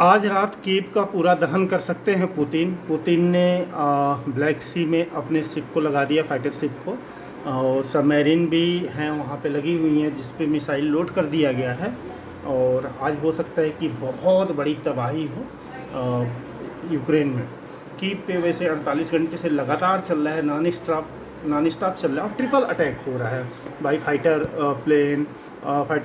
आज रात कीव का पूरा दहन कर सकते हैं पुतिन। पुतिन ने ब्लैक सी में अपने शिप को लगा दिया, फाइटर शिप को, और सबमरीन भी हैं वहाँ पे लगी हुई हैं जिस पे मिसाइल लोड कर दिया गया है। और आज हो सकता है कि बहुत बड़ी तबाही हो यूक्रेन में। कीव पे वैसे 48 घंटे से लगातार चल रहा है, नॉन स्टॉप चल रहा है और ट्रिपल अटैक हो रहा है बाई फाइटर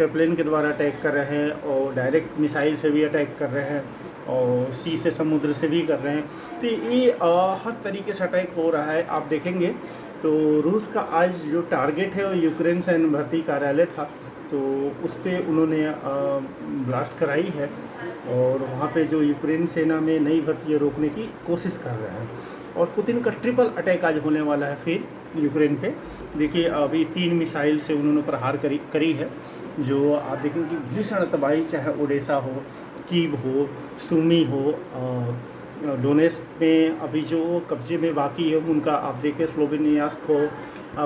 प्लेन के द्वारा अटैक कर रहे हैं और डायरेक्ट मिसाइल से भी अटैक कर रहे हैं और सी से, समुद्र से भी कर रहे हैं। तो ये हर तरीके से अटैक हो रहा है। आप देखेंगे तो रूस का आज जो टारगेट है वो यूक्रेन सैन्य भर्ती कार्यालय था, तो उस पर उन्होंने ब्लास्ट कराई है और वहाँ पे जो यूक्रेन सेना में नई भर्ती रोकने की कोशिश कर रहे हैं। और पुतिन का ट्रिपल अटैक आज होने वाला है फिर यूक्रेन पे। देखिए अभी 3 मिसाइल से उन्होंने प्रहार करी है, जो आप देखेंगे कि भीषण तबाही, चाहे ओडेसा हो, कीव हो, सुमी हो, डोनेस्क में अभी जो कब्जे में बाकी है उनका आप देखें, स्लोवेनियास्क हो,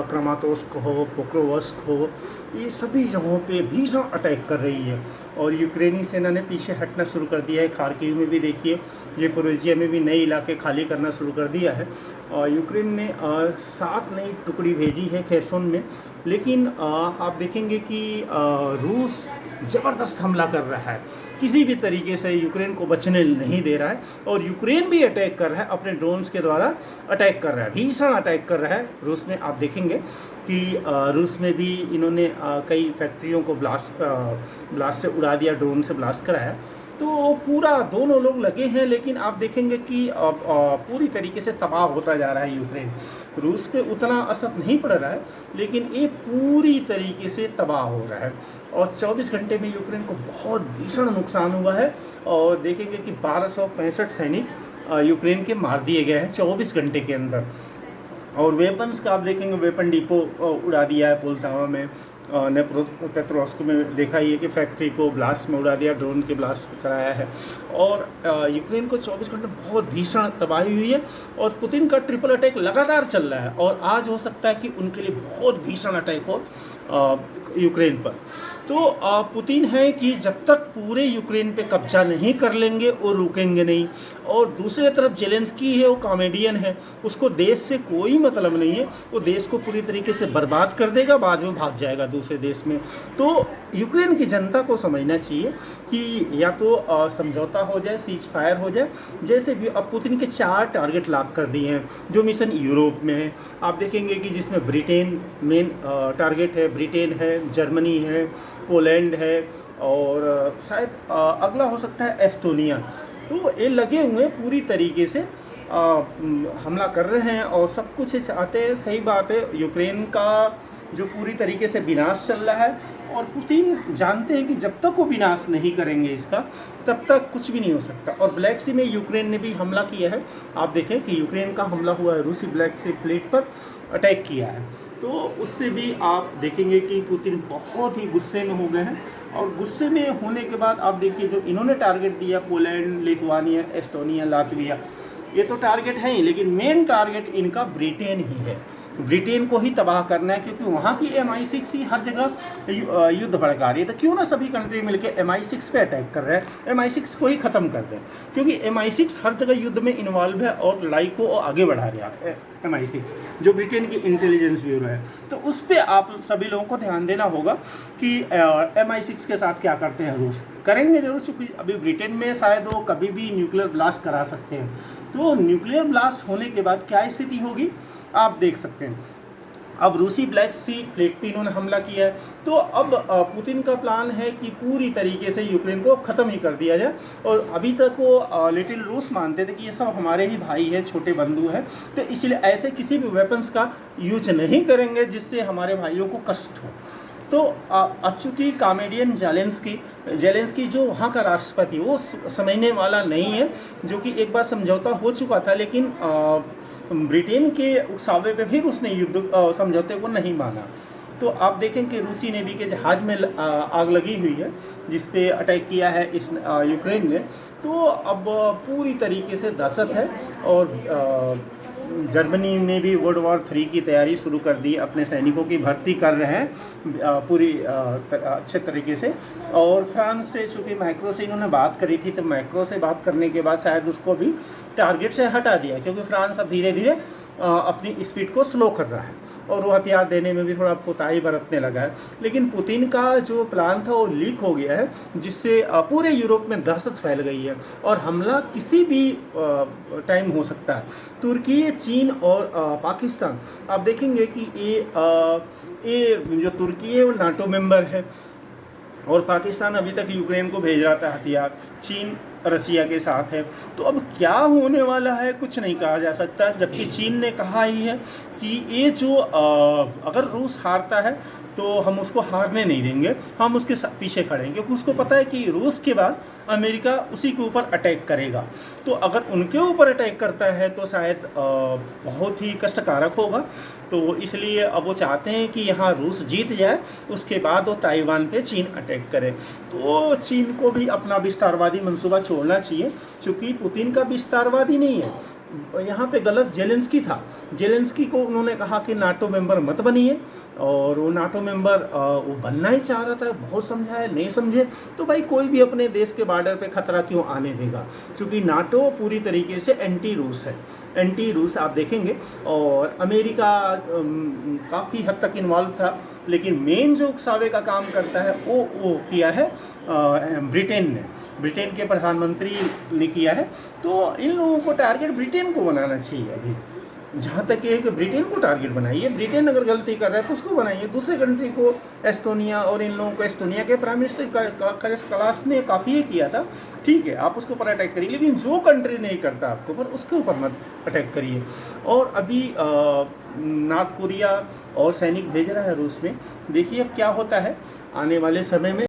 क्रामातोर्स्क हो, पोक्रोवस्क हो, ये सभी जगहों पे भीषण अटैक कर रही है। और यूक्रेनी सेना ने पीछे हटना शुरू कर दिया है। खार्किव में भी देखिए, ज़ेपोरिज़िया में भी नए इलाके खाली करना शुरू कर दिया है। और यूक्रेन ने 7 नई टुकड़ी भेजी है खेरसोन में, लेकिन आप देखेंगे कि रूस ज़बरदस्त हमला कर रहा है, किसी भी तरीके से यूक्रेन को बचने नहीं दे रहा है। और यूक्रेन भी अटैक कर रहा है, अपने ड्रोन्स के द्वारा अटैक कर रहा है, भीषण अटैक कर रहा है रूस में। आप देखेंगे कि रूस में भी इन्होंने कई फैक्ट्रियों को ब्लास्ट से उड़ा दिया, ड्रोन से ब्लास्ट कराया। तो पूरा दोनों लोग लगे हैं, लेकिन आप देखेंगे कि पूरी तरीके से तबाह होता जा रहा है यूक्रेन। रूस पे उतना असर नहीं पड़ रहा है, लेकिन ये पूरी तरीके से तबाह हो रहा है। और 24 घंटे में यूक्रेन को बहुत भीषण नुकसान हुआ है। और देखेंगे कि 1265 सैनिक यूक्रेन के मार दिए गए हैं 24 घंटे के अंदर। और वेपन्स का आप देखेंगे, वेपन डिपो उड़ा दिया है पोल्टावा में, नेप्रोपेट्रोव्स्क में देखा ही है कि फैक्ट्री को ब्लास्ट में उड़ा दिया, ड्रोन के ब्लास्ट कराया है। और यूक्रेन को 24 घंटे बहुत भीषण तबाही हुई है और पुतिन का ट्रिपल अटैक लगातार चल रहा है। और आज हो सकता है कि उनके लिए बहुत भीषण अटैक हो यूक्रेन पर। तो पुतिन है कि जब तक पूरे यूक्रेन पे कब्जा नहीं कर लेंगे वो रुकेंगे नहीं। और दूसरी तरफ जेलेंस्की है, वो कॉमेडियन है, उसको देश से कोई मतलब नहीं है, वो देश को पूरी तरीके से बर्बाद कर देगा, बाद में भाग जाएगा दूसरे देश में। तो यूक्रेन की जनता को समझना चाहिए कि या तो समझौता हो जाए, सीज फायर हो जाए, जैसे भी। अब पुतिन के 4 टारगेट लॉक कर दिए हैं, जो मिशन यूरोप में है। आप देखेंगे कि जिसमें ब्रिटेन मेन टारगेट है, ब्रिटेन है, जर्मनी है, पोलैंड है और शायद अगला हो सकता है एस्टोनिया। तो ये लगे हुए पूरी तरीके से हमला कर रहे हैं और सब कुछ चाहते हैं। सही बात है, यूक्रेन का जो पूरी तरीके से विनाश चल रहा है और पुतिन जानते हैं कि जब तक वो विनाश नहीं करेंगे इसका, तब तक कुछ भी नहीं हो सकता। और ब्लैक सी में यूक्रेन ने भी हमला किया है। आप देखें कि यूक्रेन का हमला हुआ है, रूसी ब्लैक सी फ्लीट पर अटैक किया है। तो उससे भी आप देखेंगे कि पुतिन बहुत ही गुस्से में हो गए हैं। और गुस्से में होने के बाद आप देखिए जो इन्होंने टारगेट दिया, पोलैंड, लिथुआनिया, एस्टोनिया, लातविया, ये तो टारगेट है ही, लेकिन मेन टारगेट इनका ब्रिटेन ही है। ब्रिटेन को ही तबाह करना है, क्योंकि वहाँ की MI6 ही हर जगह युद्ध भड़का रही है। तो क्यों ना सभी कंट्री मिलकर MI6 पे अटैक कर रहे हैं, MI6 को ही ख़त्म कर दें, क्योंकि MI6 हर जगह युद्ध में इन्वॉल्व है और लड़ाई को आगे बढ़ा रहा है। MI6 जो ब्रिटेन की इंटेलिजेंस ब्यूरो है, तो उस पर आप सभी लोगों को ध्यान देना होगा कि MI6 के साथ क्या करते हैं रूस। करेंगे जरूर, चूँकि अभी ब्रिटेन में शायद वो कभी भी न्यूक्लियर ब्लास्ट करा सकते हैं। तो न्यूक्लियर ब्लास्ट होने के बाद क्या स्थिति होगी आप देख सकते हैं। अब रूसी ब्लैक सी फ्लीट पे इन्होंने हमला किया है, तो अब पुतिन का प्लान है कि पूरी तरीके से यूक्रेन को ख़त्म ही कर दिया जाए। और अभी तक वो लिटिल रूस मानते थे कि ये सब हमारे ही भाई हैं, छोटे बंधु हैं, तो इसलिए ऐसे किसी भी वेपन्स का यूज नहीं करेंगे जिससे हमारे भाइयों को कष्ट हो। तो अब चूँकि कॉमेडियन जेलेंस्की जो वहाँ का राष्ट्रपति, वो समझने वाला नहीं है, जो कि एक बार समझौता हो चुका था, लेकिन ब्रिटेन के उकसावे पे फिर उसने युद्ध समझौते को नहीं माना। तो आप देखें कि रूसी नेवी के जहाज़ में आग लगी हुई है, जिस पे अटैक किया है इस यूक्रेन ने। तो अब पूरी तरीके से दहशत है, और जर्मनी ने भी वर्ल्ड वॉर 3 की तैयारी शुरू कर दी, अपने सैनिकों की भर्ती कर रहे हैं पूरी अच्छे तरीके से। और फ्रांस से चूँकि मैक्रो से इन्होंने बात करी थी, तो मैक्रो से बात करने के बाद शायद उसको भी टारगेट से हटा दिया, क्योंकि फ्रांस अब धीरे धीरे अपनी स्पीड को स्लो कर रहा है और वो हथियार देने में भी थोड़ा कोताही बरतने लगा है। लेकिन पुतिन का जो प्लान था वो लीक हो गया है, जिससे पूरे यूरोप में दहशत फैल गई है और हमला किसी भी टाइम हो सकता है। तुर्की, चीन और पाकिस्तान, आप देखेंगे कि ये जो तुर्की है वो नाटो मेंबर है, और पाकिस्तान अभी तक यूक्रेन को भेज रहा था हथियार। चीन रसिया के साथ है। तो अब क्या होने वाला है कुछ नहीं कहा जा सकता, जबकि चीन ने कहा ही है कि ये जो अगर रूस हारता है तो हम उसको हारने नहीं देंगे, हम उसके पीछे खड़े हैं, क्योंकि उसको पता है कि रूस के बाद अमेरिका उसी के ऊपर अटैक करेगा। तो अगर उनके ऊपर अटैक करता है तो शायद बहुत ही कष्टकारक होगा। तो इसलिए अब वो चाहते हैं कि यहाँ रूस जीत जाए, उसके बाद वो ताइवान पे चीन अटैक करे। तो चीन को भी अपना विस्तारवादी मंसूबा छोड़ना चाहिए, क्योंकि पुतिन का विस्तारवादी नहीं है, यहाँ पे गलत जेलेंस्की था। जेलेंस्की को उन्होंने कहा कि नाटो मेंबर मत बनिए, और वो नाटो मेंबर वो बनना ही चाह रहा था, बहुत समझाया नहीं समझे। तो भाई कोई भी अपने देश के बॉर्डर पे खतरा क्यों आने देगा, क्योंकि नाटो पूरी तरीके से एंटी रूस है, एंटी रूस आप देखेंगे। और अमेरिका काफ़ी हद तक इन्वॉल्व था, लेकिन मेन जो उकसावे का काम करता है वो किया है ब्रिटेन ने, ब्रिटेन के प्रधानमंत्री ने किया है। तो इन लोगों को टारगेट ब्रिटेन को बनाना चाहिए। अभी जहाँ तक ये कि ब्रिटेन को टारगेट बनाइए, ब्रिटेन अगर गलती कर रहा है तो उसको बनाइए। दूसरे कंट्री को, एस्टोनिया, और इन लोगों को, एस्टोनिया के प्राइम मिनिस्टर कलाश ने काफ़ी ये किया था, ठीक है आप उसके ऊपर अटैक करिए, लेकिन जो कंट्री नहीं करता आपके ऊपर उसके ऊपर मत अटैक करिए। और अभी नॉर्थ कोरिया और सैनिक भेज रहा है रूस में, देखिए अब क्या होता है आने वाले समय में।